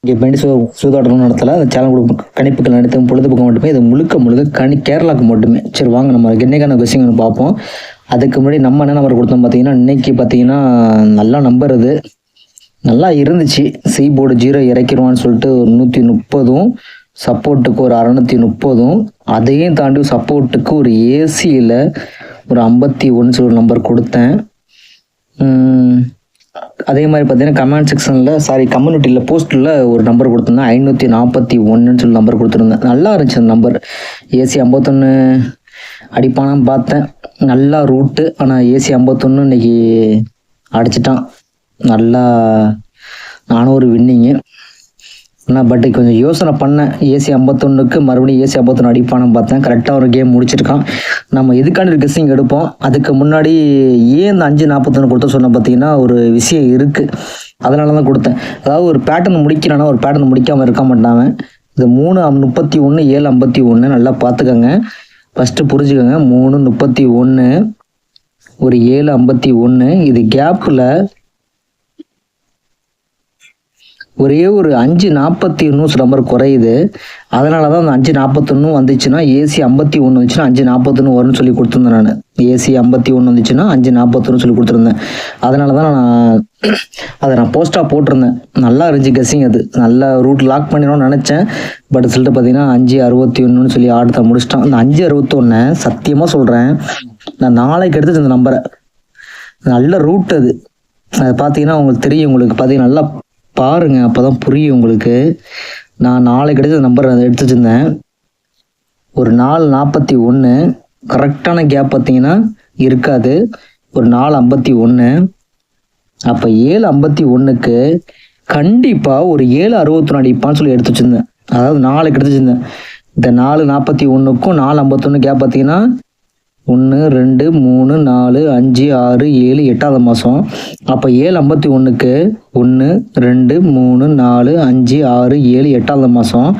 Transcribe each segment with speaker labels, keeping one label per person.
Speaker 1: இங்கே பெண்டி சூதாட்டம் நடத்தல. அந்த சேனல் கொடுக்கும் கணிப்புகள் நடத்தும் பொழுதுபோக்கு மட்டுமே. இது முழுக்க கேரளாவுக்கு மட்டுமே. சரி வாங்க நம்ம என்னைக்கான கொஸ்டின் பார்ப்போம். அதுக்கு முன்னாடி நம்ம என்ன நம்பர் கொடுத்தோம் பார்த்தீங்கன்னா, இன்னைக்கு பார்த்தீங்கன்னா நல்லா நம்பர் இது நல்லா இருந்துச்சு. சி போர்டு 0 இறக்கிடுவான்னு சொல்லிட்டு ஒரு 130, சப்போர்ட்டுக்கு ஒரு 630, அதையும் தாண்டி சப்போர்ட்டுக்கு ஒரு ஏசியில் ஒரு 51 சொல்லி நம்பர் கொடுத்தேன். அதே மாதிரி பார்த்தீங்கன்னா கமெண்ட் செக்ஷனில் கம்யூனிட்டியில் போஸ்ட்டில் ஒரு நம்பர் கொடுத்துருந்தேன். 541 சொல்லி நம்பர் கொடுத்துருந்தேன். நல்லா இருந்துச்சு அந்த நம்பர். ஏசி 51 அடிப்பானான்னு பார்த்தேன். நல்லா ரூட்டு. ஆனால் ஏசி 51 இன்னைக்கு அடிச்சிட்டான். நல்லா நானும் ஒரு வின்னிங்கு. ஆனால் பட் கொஞ்சம் யோசனை பண்ணேன். ஏசி 51க்கு மறுபடியும் ஏசி 51 அடிப்பானு பார்த்தேன். கரெக்டாக ஒரு கேம் முடிச்சிருக்கான். நம்ம எதுக்காண்டி கெஸ்ஸிங் எடுப்போம். அதுக்கு முன்னாடி ஏன் இந்த 541 கொடுத்த சொன்ன பார்த்தீங்கன்னா ஒரு விஷயம் இருக்குது. அதனால தான் கொடுத்தேன். அதாவது ஒரு பேட்டர்ன் முடிக்கிறானா ஒரு பேட்டர்ன் முடிக்காமல் இருக்க மாட்டாங்க. இது 3:31 7:51 நல்லா பார்த்துக்கோங்க. ஃபஸ்ட்டு புரிஞ்சுக்கோங்க. 3:31 ஒரு 7:51 இது கேப்பில் ஒரே ஒரு 5:41 நம்பர் குறையுது. அதனால தான் அந்த 5:41 வந்துச்சுன்னா ஏசி 51 வந்துச்சுன்னா 5:41 வரும்னு சொல்லி கொடுத்துருந்தேன். நான் ஏசி 51 வந்துச்சுன்னா 5:41 சொல்லி கொடுத்துருந்தேன். அதனால தான் நான் போஸ்ட்டாக போட்டிருந்தேன். நல்லா இருந்துச்சு கெஸ்ஸிங். அது நல்லா ரூட் லாக் பண்ணிடணும்னு நினச்சேன். பட் சொல்லிட்டு பார்த்தீங்கன்னா 5:61 சொல்லி ஆடத்தை முடிச்சிட்டான். அந்த 5:61 சத்தியமாக சொல்கிறேன், நான் நாளைக்கு எடுத்துச்சு அந்த நம்பரை. நல்ல ரூட் அது. அது பார்த்தீங்கன்னா உங்களுக்கு தெரியும். உங்களுக்கு பார்த்தீங்கன்னா நல்லா பாருங்க, அப்போதான் புரியும் உங்களுக்கு. நான் நாளைக்கு கிடைச்ச நம்பர் அதை எடுத்து வச்சுருந்தேன். ஒரு 4:41 கரெக்டான கேப் பார்த்தீங்கன்னா இருக்காது. ஒரு 4:51 அப்போ 7:51க்கு கண்டிப்பாக ஒரு 7:61 அடிப்பான்னு சொல்லி எடுத்து வச்சுருந்தேன். அதாவது நாளைக்கு எடுத்து வச்சுருந்தேன். இந்த 4:41க்கும் 4:51 கேப் பார்த்தீங்கன்னா 1 2 3 4 5 6 7 8ஆவது மாதம். அப்போ 7:51க்கு 1 2 3 4 5 6 7 8ஆவது மாதம்.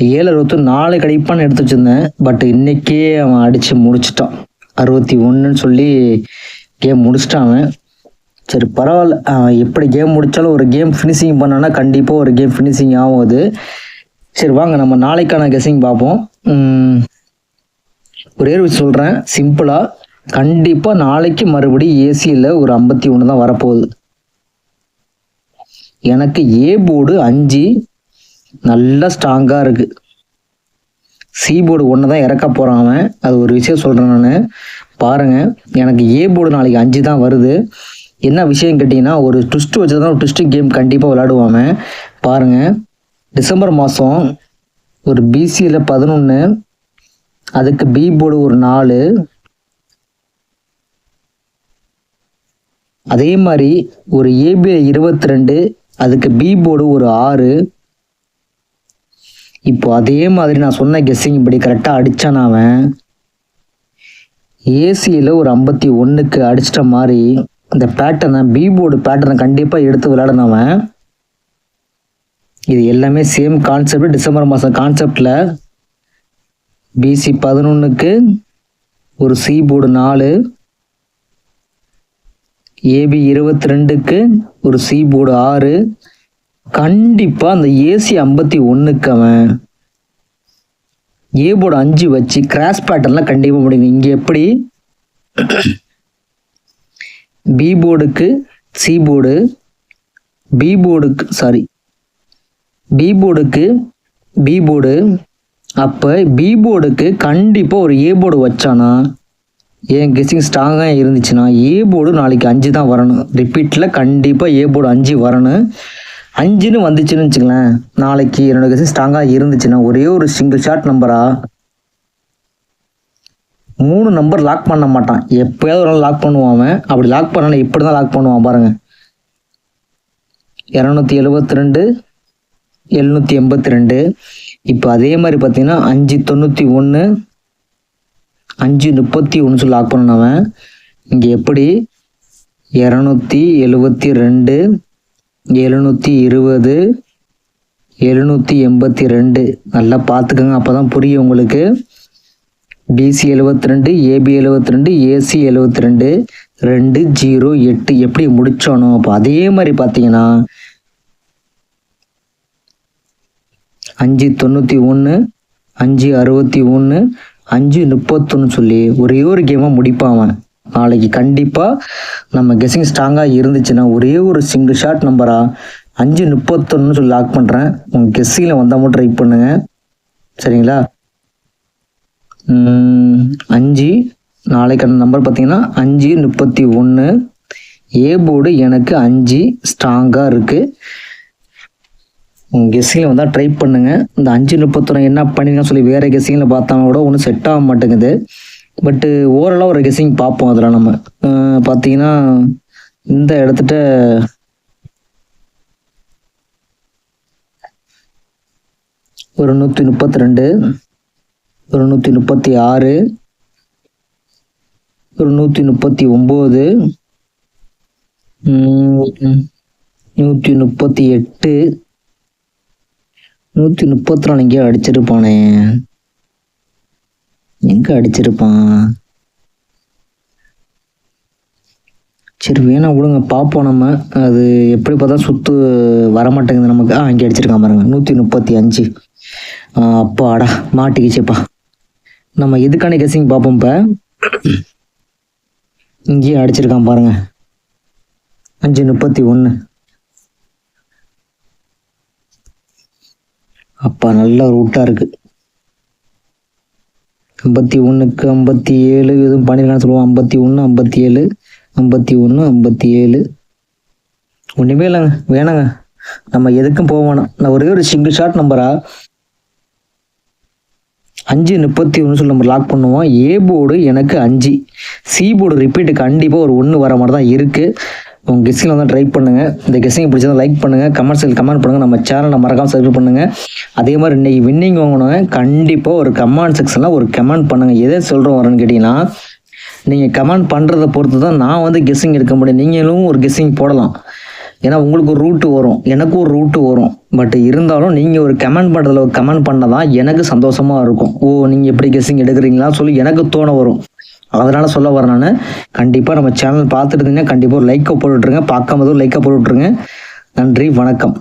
Speaker 1: 7:64 கிடைப்பான்னு எடுத்து வச்சுருந்தேன். பட் இன்னைக்கே அவன் அடித்து முடிச்சிட்டான். 61 சொல்லி கேம் முடிச்சிட்டான் அவன். சரி பரவாயில்ல. எப்படி கேம் முடித்தாலும் ஒரு கேம் ஃபினிஷிங் பண்ணான்னா கண்டிப்பாக ஒரு கேம் ஃபினிஷிங் ஆகும் அது. சரி வாங்க நம்ம நாளைக்கான கெஸ்ஸிங் பார்ப்போம். ஒரே விஷயம் சொல்கிறேன் சிம்பிளாக. கண்டிப்பாக நாளைக்கு மறுபடியும் ஏசியில் ஒரு 51 தான் வரப்போகுது. எனக்கு ஏ போர்டு 5 நல்லா ஸ்ட்ராங்காக இருக்குது. சி போர்டு 1 தான் இறக்க போகிறான் அவன். அது ஒரு விஷயம் சொல்கிறேன் நான். பாருங்கள், எனக்கு ஏ போர்டு நாளைக்கு 5 தான் வருது. என்ன விஷயம் கேட்டிங்கன்னா ஒரு ட்விஸ்ட்டு வச்சு தான் ஒரு ட்விஸ்ட்டு கேம் கண்டிப்பாக விளையாடுவாங்க. பாருங்கள், டிசம்பர் மாதம் ஒரு பிசியில் 11, அதுக்கு பி போர்டு ஒரு 4, அதே மாதிரி ஒரு ஏபிஐ 22, அதுக்கு பி போர்டு ஒரு 6. இப்போ அதே மாதிரி நான் சொன்ன கெஸ்ஸிங் இப்படி கரெக்டாக அடித்தான் அவன். ஏசியில் ஒரு 51க்கு அடிச்சிட்ட மாதிரி இந்த பேட்டர்னை பி போர்டு பேட்டர்னை கண்டிப்பாக எடுத்து விளையாடினவன். இது எல்லாமே சேம் கான்செப்ட். டிசம்பர் மாதம் கான்செப்டில் பிசி 11க்கு ஒரு சி போர்டு 4, ஏபி 22க்கு ஒரு சி போர்டு 6. கண்டிப்பாக அந்த ஏசி 51க்கு அவன் ஏ போர்டு 5 வச்சு கிராஸ் பேட்டர்ன்லாம் கண்டிப்பாக முடியும். இங்கே எப்படி பி போர்டுக்கு சி போர்டு, பி போர்டுக்கு பி போர்டு. அப்போ பி போர்டுக்கு கண்டிப்பாக ஒரு ஏ போர்டு வச்சானா என் கெஸ்ஸிங் ஸ்ட்ராங்காக இருந்துச்சுன்னா ஏ போர்டு நாளைக்கு 5 தான் வரணும். ரிப்பீட்டில் கண்டிப்பாக ஏ போர்டு 5 வரணும். 5ன்னு வந்துச்சுன்னு வச்சுங்களேன், நாளைக்கு என்னோட கெஸ்ஸிங் ஸ்ட்ராங்காக இருந்துச்சுன்னா ஒரே ஒரு சிங்கிள் ஷாட் நம்பராக 3 நம்பர் லாக் பண்ண மாட்டான். எப்போயாவது ஒரு நாள் லாக் பண்ணுவான். அப்படி லாக் பண்ணாலும் எப்படி தான் லாக் பண்ணுவான் பாருங்கள். 272, 782. இப்போ அதே மாதிரி பார்த்தீங்கன்னா 591, 531 சொல்லி லாக் பண்ணவன். இங்கே எப்படி 272, 720, 782 நல்லா பார்த்துக்கோங்க. அப்போ தான் புரியும் உங்களுக்கு. பிசி 72, ஏபி 72, ஏசி 72, 208 எப்படி முடிச்சானோ. அப்போ அதே மாதிரி பார்த்தீங்கன்னா 591, 561, 531 சொல்லி ஒரே ஒரு கேமாக முடிப்பான் அவன். நாளைக்கு கண்டிப்பாக நம்ம கெஸ்ஸிங் ஸ்ட்ராங்காக இருந்துச்சுன்னா ஒரே ஒரு சிங்கிள் ஷாட் நம்பராக 531 சொல்லி லாக் பண்ணுறேன். உங்கள் கெஸ்ஸிங்கில் வந்தால் மட்டும் ட்ரை பண்ணுங்க, சரிங்களா? 5 நாளைக்கான நம்பர் பார்த்தீங்கன்னா 531. ஏ போர்டு எனக்கு 5 ஸ்ட்ராங்காக இருக்குது. உங்கள் கெஸ்ஸிங்கில் வந்தால் ட்ரை பண்ணுங்கள். இந்த 531 என்ன பண்ணிருக்கேன்னு சொல்லி வேறு கெஸ்ஸிங்கில் பார்த்தாலும் கூட ஒன்றும் செட் ஆக மாட்டேங்குது. பட்டு ஓரளவு ஒரு கெஸ்ஸிங் பார்ப்போம். அதில் நம்ம பார்த்தீங்கன்னா இந்த இடத்துட்ட ஒரு 132, ஒரு 136, ஒரு 139, 138, 134 எங்கேயோ அடிச்சிருப்பானே. எங்கே அடிச்சிருப்பான்? சரி வேணா விடுங்க, பார்ப்போம். நம்ம அது எப்படி பார்த்தா சுற்று வரமாட்டேங்குது நமக்கு. இங்கே அடிச்சிருக்கான் பாருங்க, 135. அப்பாடா மாட்டிக்கிச்சேப்பா. நம்ம எதுக்கான கெஸ்ஸிங் பார்ப்போம். இப்போ இங்கேயும் அடிச்சிருக்கான் பாருங்க, 531. அப்பா நல்ல ரூட்டாக இருக்குது. 51க்கு 57 எதுவும் பண்ணிருக்கான்னு சொல்லுவோம். 51, 57, 51, 57. ஒன்றுமே இல்லைங்க, வேணாங்க. நம்ம எதுக்கும் போக வேணாம். நான் ஒரே ஒரு சிங்கிள் ஷாட் நம்பரா 531 சொல்லி நம்ம லாக் பண்ணுவோம். ஏ போர்டு எனக்கு 5, சி போர்டு ரிப்பீட்டு கண்டிப்பாக ஒரு 1 வர மாதிரி தான் இருக்குது. உங்கள் கெஸ்ஸிங்கில் வந்து ட்ரை பண்ணுங்கள். இந்த கெஸ்ஸிங் பிடிச்சதை லைக் பண்ணுங்கள், கமெண்ட்ஸில் கமெண்ட் பண்ணுங்கள். நம்ம சேனலை மறக்காமல் சப்ஸ்கிரைப் பண்ணுங்கள். அதே மாதிரி இன்றைக்கி வின்னிங் வாங்கணுங்க, கண்டிப்பாக ஒரு கமெண்ட் செக்ஷனில் ஒரு கமெண்ட் பண்ணுங்கள். எதை சொல்கிறோம் வரேன்னு கேட்டிங்கன்னா, நீங்கள் கமெண்ட் பண்ணுறதை பொறுத்து தான் நான் வந்து கெஸ்ஸிங் எடுக்க முடியும். நீங்களும் ஒரு கெஸ்ஸிங் போடலாம், ஏன்னா உங்களுக்கு ஒரு ரூட்டு வரும், எனக்கும் ஒரு ரூட்டு வரும். பட் இருந்தாலும் நீங்கள் ஒரு கமெண்ட் பண்ணுறதுல ஒரு கமெண்ட் பண்ண தான் எனக்கு சந்தோஷமாக இருக்கும். நீங்கள் எப்படி கெஸ்ஸிங் எடுக்கிறீங்களா சொல்லி எனக்கு தோண வரும். அதனால் சொல்ல வரேன் நான். கண்டிப்பாக நம்ம சேனல் பார்த்துட்டு இருந்தீங்கன்னா கண்டிப்பாக ஒரு லைக்கை போட்டுவிட்ருங்க. பார்க்காம ஒரு லைக்கை போட்டுவிட்ருங்க. நன்றி, வணக்கம்.